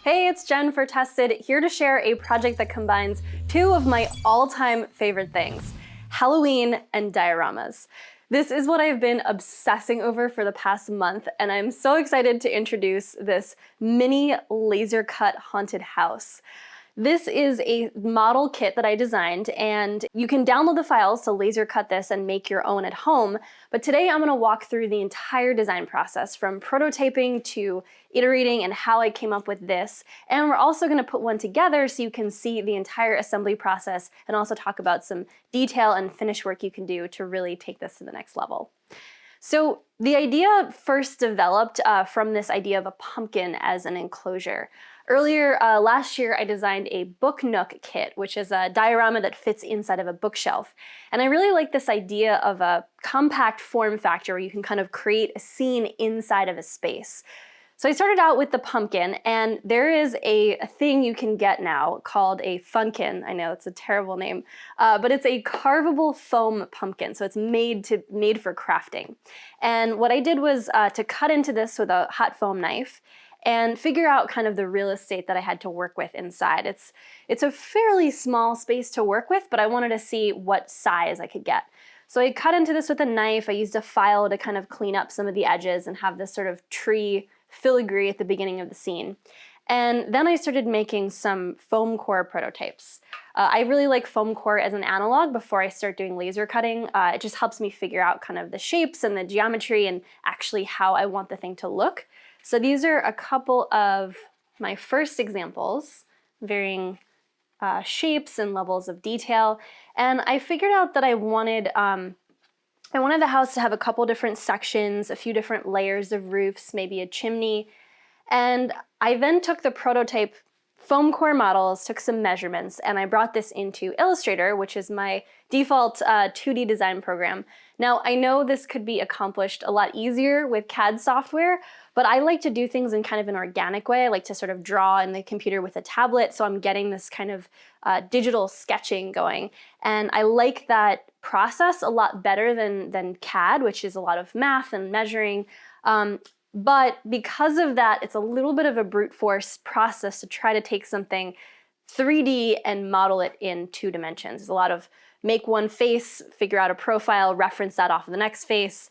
Hey, it's Jen for Tested, here to share a project that combines two of my all-time favorite things, Halloween and dioramas. This is what I've been obsessing over for the past month, and I'm so excited to introduce this mini laser cut haunted house. This is a model kit that I designed, and you can download the files to laser cut this and make your own at home. But today I'm going to walk through the entire design process from prototyping to iterating and how I came up with this. And we're also going to put one together so you can see the entire assembly process and also talk about some detail and finish work you can do to really take this to the next level. So the idea first developed from this idea of a pumpkin as an enclosure. Earlier last year, I designed a book nook kit, which is a diorama that fits inside of a bookshelf. And I really like this idea of a compact form factor where you can kind of create a scene inside of a space. So I started out with the pumpkin, and there is a thing you can get now called a funkin. I know it's a terrible name, but it's a carvable foam pumpkin. So it's made for crafting. And what I did was to cut into this with a hot foam knife and figure out kind of the real estate that I had to work with inside. It's a fairly small space to work with, but I wanted to see what size I could get. So I cut into this with a knife. I used a file to kind of clean up some of the edges and have this sort of tree filigree at the beginning of the scene. And then I started making some foam core prototypes. I really like foam core as an analog before I start doing laser cutting. It just helps me figure out kind of the shapes and the geometry and actually how I want the thing to look. So these are a couple of my first examples, varying shapes and levels of detail. And I figured out that I wanted the house to have a couple different sections, a few different layers of roofs, maybe a chimney. And I then took the prototype foam core models, took some measurements, and I brought this into Illustrator, which is my default 2D design program. Now, I know this could be accomplished a lot easier with CAD software, but I like to do things in kind of an organic way. I like to sort of draw in the computer with a tablet, so I'm getting this kind of digital sketching going. And I like that process a lot better than CAD, which is a lot of math and measuring. But because of that, it's a little bit of a brute force process to try to take something 3D and model it in 2 dimensions. There's a lot of make one face, figure out a profile, reference that off of the next face.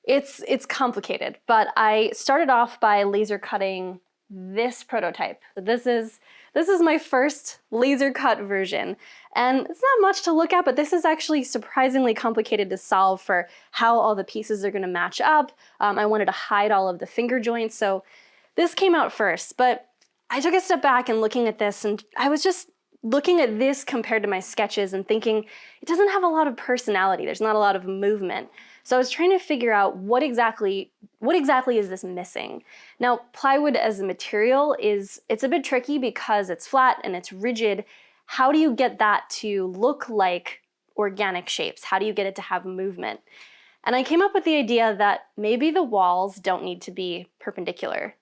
It's complicated, but I started off by laser cutting this prototype. This is my first laser cut version. And it's not much to look at, but this is actually surprisingly complicated to solve for how all the pieces are going to match up. I wanted to hide all of the finger joints, so this came out first. But I took a step back and looking at this, and I was just looking at this compared to my sketches and thinking, it doesn't have a lot of personality. There's not a lot of movement. So I was trying to figure out what exactly is this missing. Now, plywood as a material it's a bit tricky because it's flat and it's rigid. How do you get that to look like organic shapes? How do you get it to have movement? And I came up with the idea that maybe the walls don't need to be perpendicular.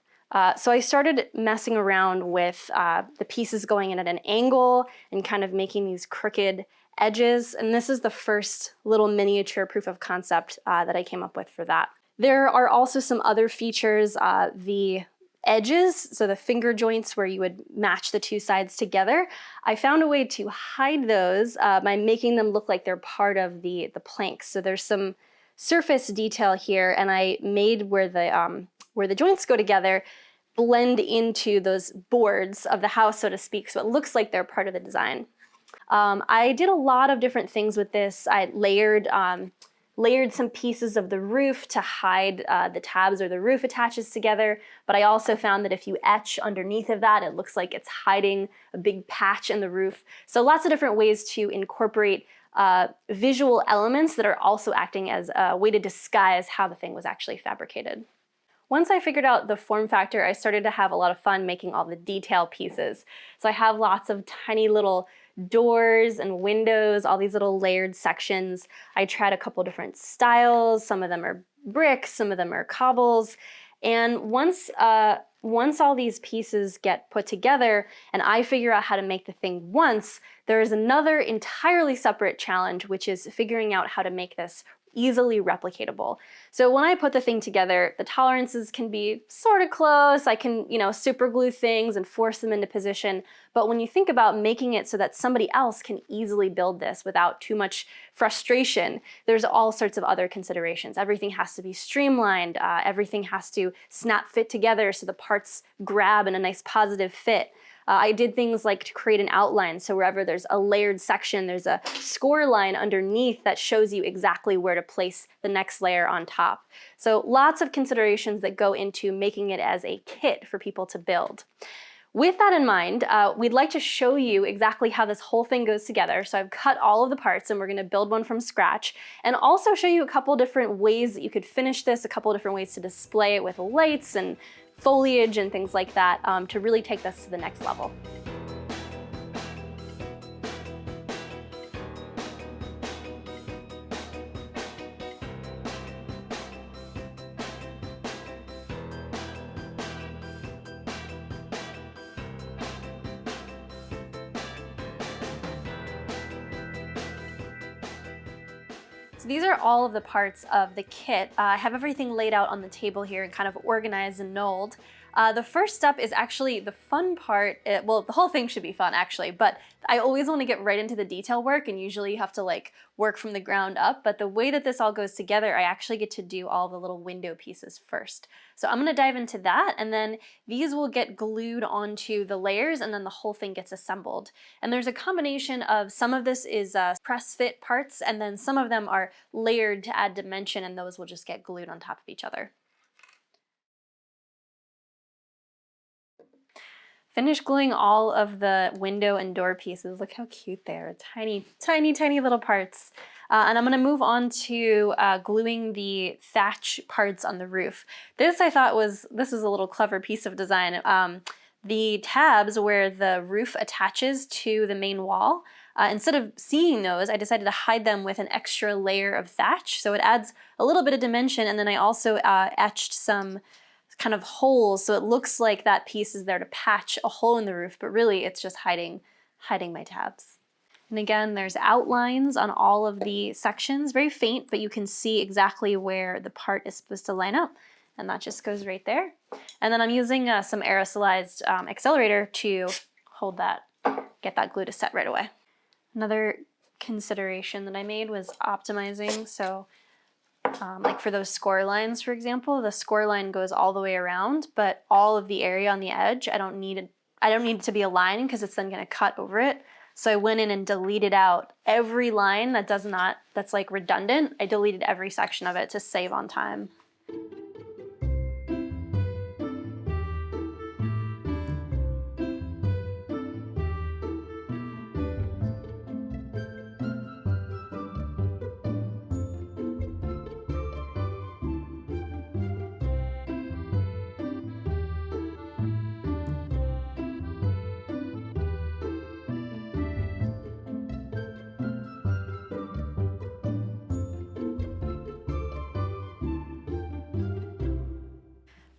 So I started messing around with the pieces going in at an angle and kind of making these crooked edges. And this is the first little miniature proof of concept that I came up with for that. There are also some other features, the edges, so the finger joints where you would match the 2 sides together. I found a way to hide those by making them look like they're part of the planks. So there's some surface detail here, and I made where the joints go together blend into those boards of the house, so to speak, so it looks like they're part of the design. I did a lot of different things with this. I layered some pieces of the roof to hide the tabs or the roof attaches together, but I also found that if you etch underneath of that, it looks like it's hiding a big patch in the roof. So lots of different ways to incorporate visual elements that are also acting as a way to disguise how the thing was actually fabricated. Once I figured out the form factor, I started to have a lot of fun making all the detail pieces. So I have lots of tiny little doors and windows, all these little layered sections. I tried a couple different styles. Some of them are bricks, some of them are cobbles. And once all these pieces get put together and I figure out how to make the thing once, there is another entirely separate challenge, which is figuring out how to make this easily replicatable. So when I put the thing together, the tolerances can be sort of close. I can, super glue things and force them into position. But when you think about making it so that somebody else can easily build this without too much frustration, there's all sorts of other considerations. Everything has to be streamlined. Everything has to snap fit together so the parts grab in a nice positive fit. I did things like to create an outline, so wherever there's a layered section, there's a score line underneath that shows you exactly where to place the next layer on top. So lots of considerations that go into making it as a kit for people to build. With that in mind, we'd like to show you exactly how this whole thing goes together. So I've cut all of the parts and we're going to build one from scratch, and also show you a couple different ways that you could finish this, a couple different ways to display it with lights and foliage and things like that, to really take this to the next level. So these are all of the parts of the kit. I have everything laid out on the table here and kind of organized and knolled. The first step is actually the fun part. Well, the whole thing should be fun actually, but I always want to get right into the detail work, and usually you have to like work from the ground up. But the way that this all goes together, I actually get to do all the little window pieces first. So I'm going to dive into that, and then these will get glued onto the layers, and then the whole thing gets assembled. And there's a combination of, some of this is press fit parts, and then some of them are layered to add dimension, and those will just get glued on top of each other. Finish gluing all of the window and door pieces. Look how cute they are. Tiny, tiny, tiny little parts. And I'm gonna move on to gluing the thatch parts on the roof. This I thought this is a little clever piece of design. The tabs where the roof attaches to the main wall, instead of seeing those, I decided to hide them with an extra layer of thatch. So it adds a little bit of dimension, and then I also etched some kind of holes, so it looks like that piece is there to patch a hole in the roof, but really it's just hiding my tabs. And again, there's outlines on all of the sections, very faint, but you can see exactly where the part is supposed to line up, and that just goes right there. And then I'm using some aerosolized accelerator to hold that, get that glue to set right away. Another consideration that I made was optimizing, so like for those score lines, for example, the score line goes all the way around, but all of the area on the edge, I don't need it to be a line because it's then going to cut over it. So I went in and deleted out every line that's like redundant. I deleted every section of it to save on time.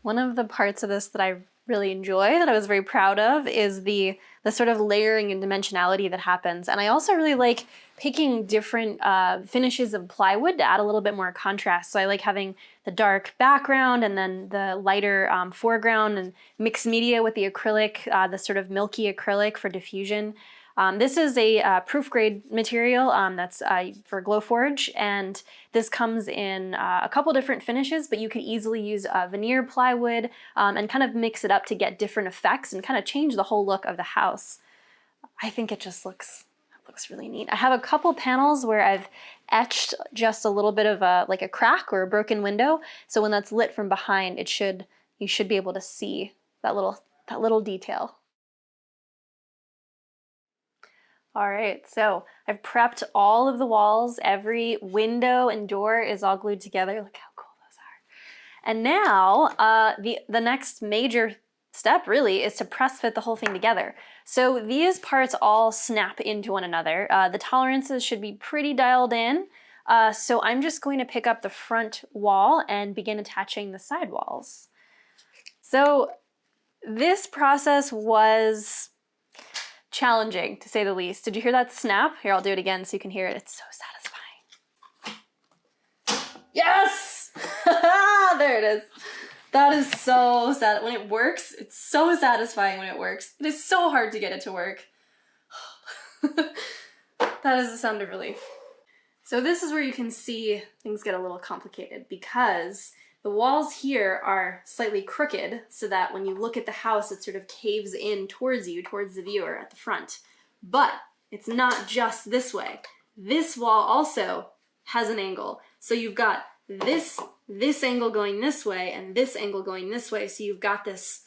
One of the parts of this that I really enjoy, that I was very proud of, is the sort of layering and dimensionality that happens. And I also really like picking different finishes of plywood to add a little bit more contrast. So I like having the dark background and then the lighter foreground, and mixed media with the acrylic, the sort of milky acrylic for diffusion. This is a proof grade material that's for Glowforge, and this comes in a couple different finishes, but you could easily use veneer plywood and kind of mix it up to get different effects and kind of change the whole look of the house. I think it just looks really neat. I have a couple panels where I've etched just a little bit of like a crack or a broken window, so when that's lit from behind, you should be able to see that little detail. All right, so I've prepped all of the walls. Every window and door is all glued together. Look how cool those are. And now the next major step really is to press fit the whole thing together. So these parts all snap into one another. The tolerances should be pretty dialed in. So I'm just going to pick up the front wall and begin attaching the side walls. So this process was challenging, to say the least. Did you hear that snap? Here, I'll do it again so you can hear it. It's so Yes! There it is. That is so sad. When it works, it's so satisfying when it works. It is so hard to get it to work. That is the sound of relief. So this is where you can see things get a little complicated because the walls here are slightly crooked so that when you look at the house, it sort of caves in towards you, towards the viewer at the front. But it's not just this way. This wall also has an angle. So you've got this angle going this way and this angle going this way. So you've got this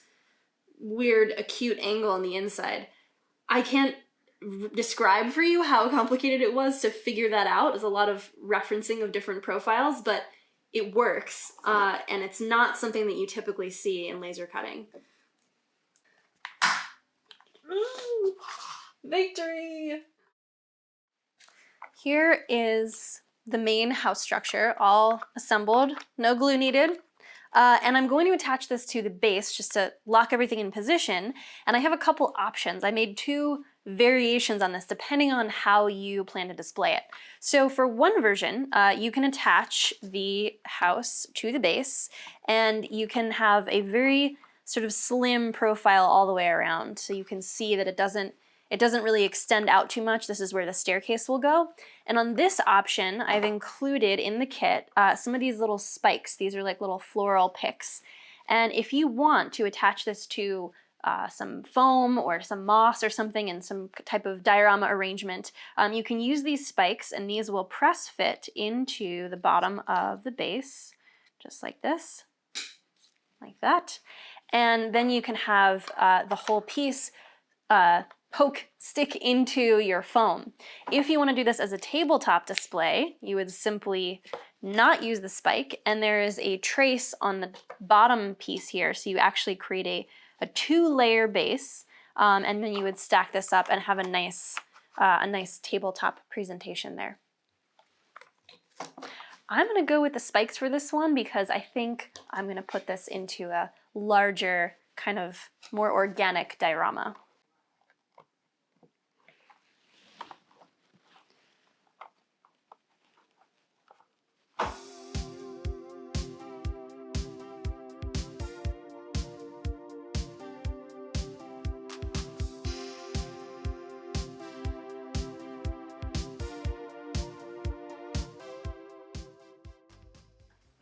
weird acute angle on the inside. I can't describe for you how complicated it was to figure that out. There's a lot of referencing of different profiles, but it works, and it's not something that you typically see in laser cutting. Victory! Here is the main house structure, all assembled, no glue needed. And I'm going to attach this to the base just to lock everything in position. And I have a couple options. I made two variations on this depending on how you plan to display it. So for one version, you can attach the house to the base and you can have a very sort of slim profile all the way around. So you can see that it doesn't really extend out too much. This is where the staircase will go. And on this option, I've included in the kit some of these little spikes. These are like little floral picks. And if you want to attach this to some foam or some moss or something in some type of diorama arrangement, you can use these spikes and these will press fit into the bottom of the base, just like this, like that. And then you can have the whole piece stick into your foam. If you want to do this as a tabletop display, you would simply not use the spike, and there is a trace on the bottom piece here, so you actually create a two-layer base, and then you would stack this up and have a nice tabletop presentation there. I'm going to go with the spikes for this one because I think I'm going to put this into a larger, kind of more organic diorama.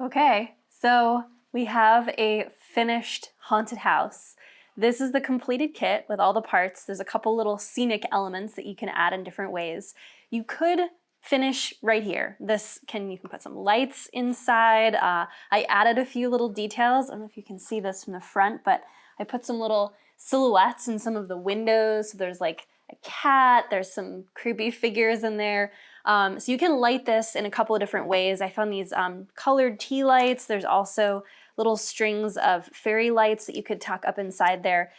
Okay, so we have a finished haunted house. This is the completed kit with all the parts. There's a couple little scenic elements that you can add in different ways. You could finish right here. You can put some lights inside. I added a few little details. I don't know if you can see this from the front, but I put some little silhouettes in some of the windows. So there's like a cat, there's some creepy figures in there. So you can light this in a couple of different ways. I found these colored tea lights. There's also little strings of fairy lights that you could tuck up inside there.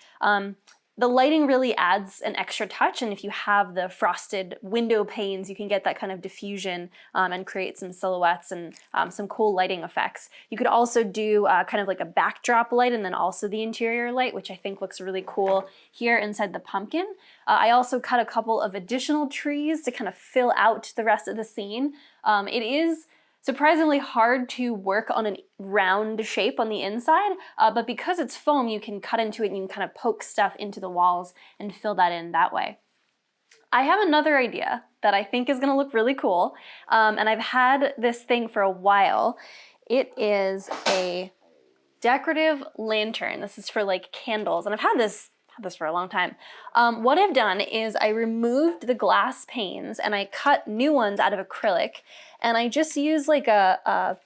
The lighting really adds an extra touch, and if you have the frosted window panes, you can get that kind of diffusion and create some silhouettes and some cool lighting effects. You could also do kind of like a backdrop light and then also the interior light, which I think looks really cool here inside the pumpkin. I also cut a couple of additional trees to kind of fill out the rest of the scene. It is surprisingly hard to work on a round shape on the inside, but because it's foam, you can cut into it and you can kind of poke stuff into the walls and fill that in that way. I have another idea that I think is gonna look really cool, and I've had this thing for a while. It is a decorative lantern. This is for like candles, and I've had this for a long time. What I've done is I removed the glass panes and I cut new ones out of acrylic, and I just used like a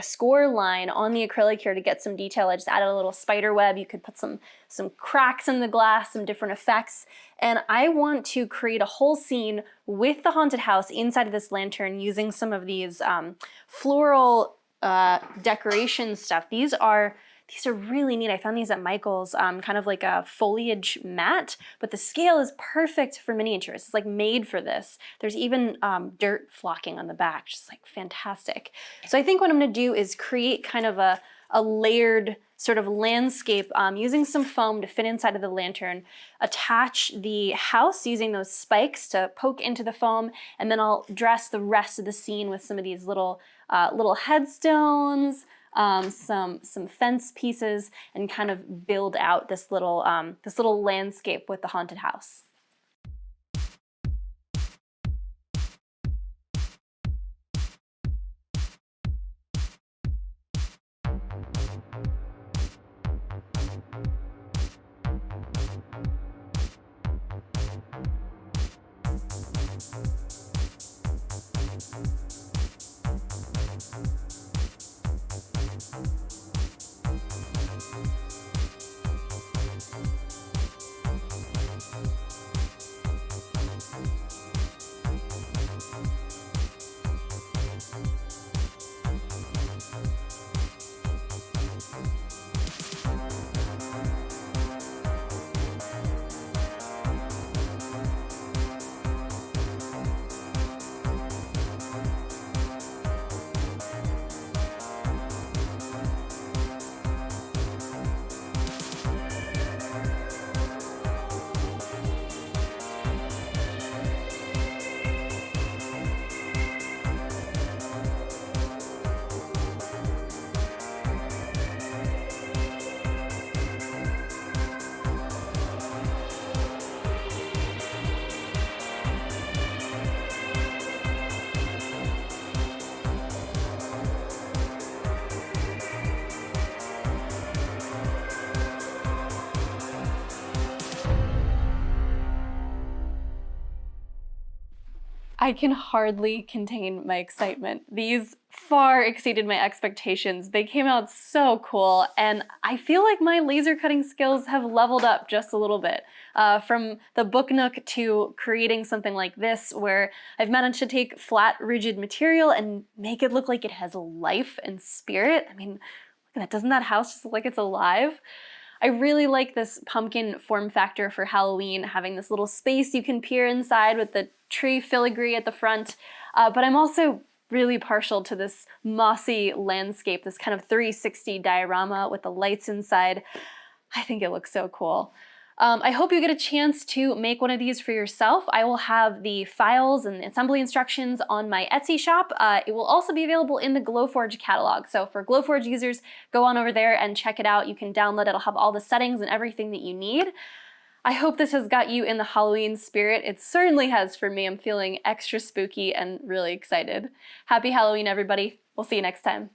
score line on the acrylic here to get some detail. I just added a little spider web. You could put some cracks in the glass, some different effects. And I want to create a whole scene with the haunted house inside of this lantern using some of these floral decoration stuff. These are really neat. I found these at Michael's, kind of like a foliage mat, but the scale is perfect for miniatures. It's like made for this. There's even dirt flocking on the back, just like fantastic. So I think what I'm gonna do is create kind of a layered sort of landscape using some foam to fit inside of the lantern, attach the house using those spikes to poke into the foam, and then I'll dress the rest of the scene with some of these little headstones, some fence pieces, and kind of build out this little landscape with the haunted house. I can hardly contain my excitement. These far exceeded my expectations. They came out so cool, and I feel like my laser cutting skills have leveled up just a little bit. From the book nook to creating something like this, where I've managed to take flat, rigid material and make it look like it has life and spirit. I mean, look at that. Doesn't that house just look like it's alive? I really like this pumpkin form factor for Halloween, having this little space you can peer inside with the tree filigree at the front, but I'm also really partial to this mossy landscape, this kind of 360 diorama with the lights inside. I think it looks so cool. I hope you get a chance to make one of these for yourself. I will have the files and assembly instructions on my Etsy shop. It will also be available in the Glowforge catalog. So for Glowforge users, go on over there and check it out. You can download it. It'll have all the settings and everything that you need. I hope this has got you in the Halloween spirit. It certainly has for me. I'm feeling extra spooky and really excited. Happy Halloween, everybody. We'll see you next time.